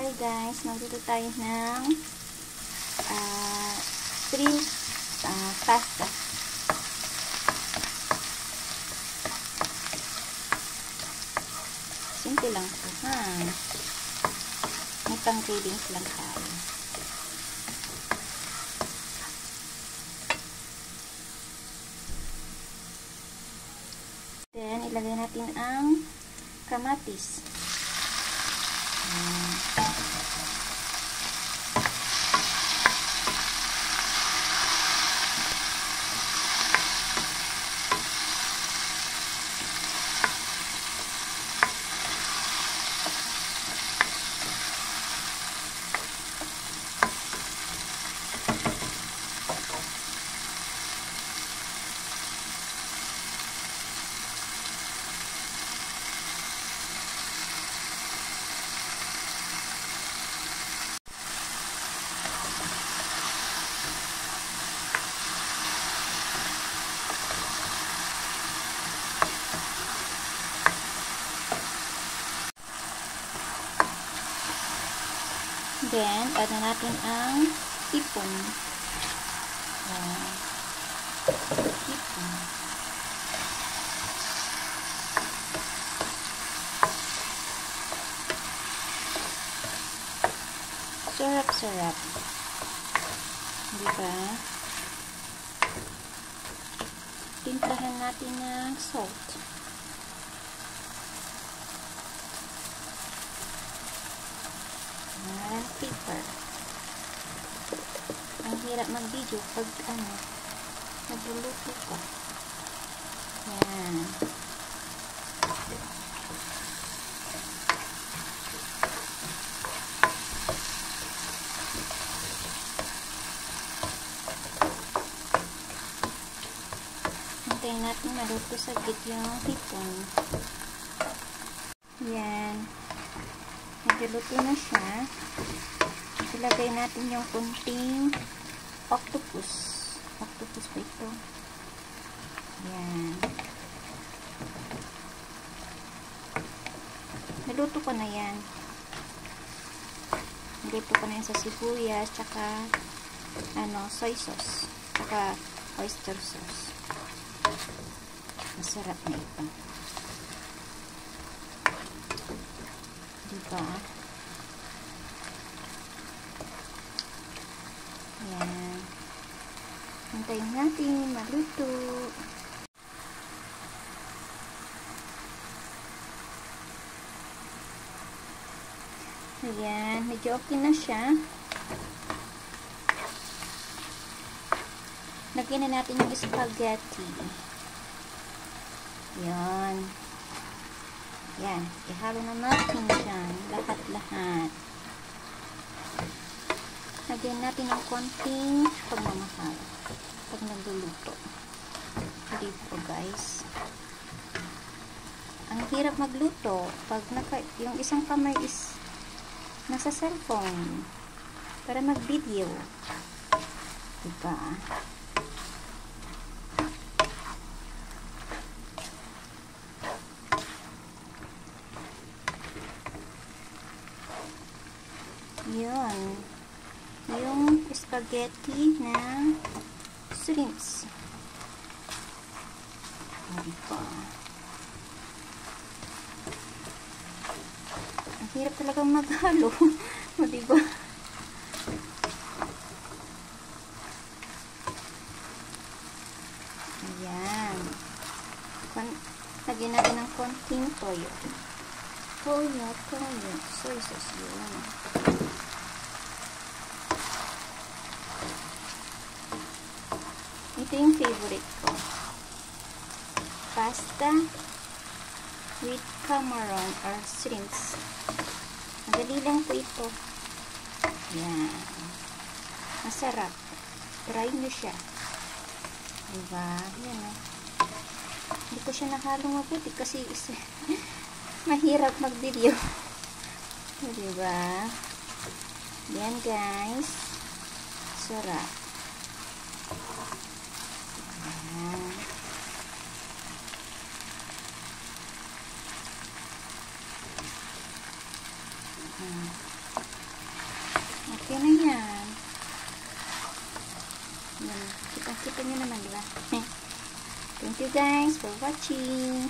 tayo guys, magluto tayo ng shrimp pasta. Simple lang po, ha? May pang cravings lang tayo. Then, ilagay natin ang kamatis. Then, add na natin ang hipon. Hipon. Sarap-sarap. Diba? Timplahan natin ng salt. Paper. Ang hirap mag-video pag nagluluto ka. Yan. Hintayin natin maluto sa yung hipon. Yan. Nagluto na siya. Ilagay natin yung kunting octopus. Octopus pa ito. Yan. Naluto ko na yan. Naluto ko na yan sa sibuyas, tsaka soy sauce, tsaka oyster sauce. Masarap na ito. Diba? Yan. Hintayin natin maluto. Ayan. Medyo okay na siya. Lagyan na natin yung spaghetti. Yan. Yan. Ihalo na natin dyan. Lahat-lahat. Lagyan natin ng konting pagmamahal pag nagluluto. Hindi po guys. Ang hirap magluto pag yung isang kamay is nasa cellphone para mag-video. Diba? Yun. Yung spaghetti na shrimps. Diba? Ang hirap talagang maghalo. Diba? Ayan. Lagyan natin ng konting toyo. Toyo. Soy sauce yun. Ito yung favorite ko. Pasta with camaron or shrimps. Madali lang po ito. Yan. Masarap. Try nyo siya. Diba? Yan o. Hindi ko siya nahalong mabuti kasi mahirap mag-video. Diba? Yan guys. Sarap. Ayan. Okay na yan. Yan. Kita-kita nyo naman, diba? Thank you guys for watching.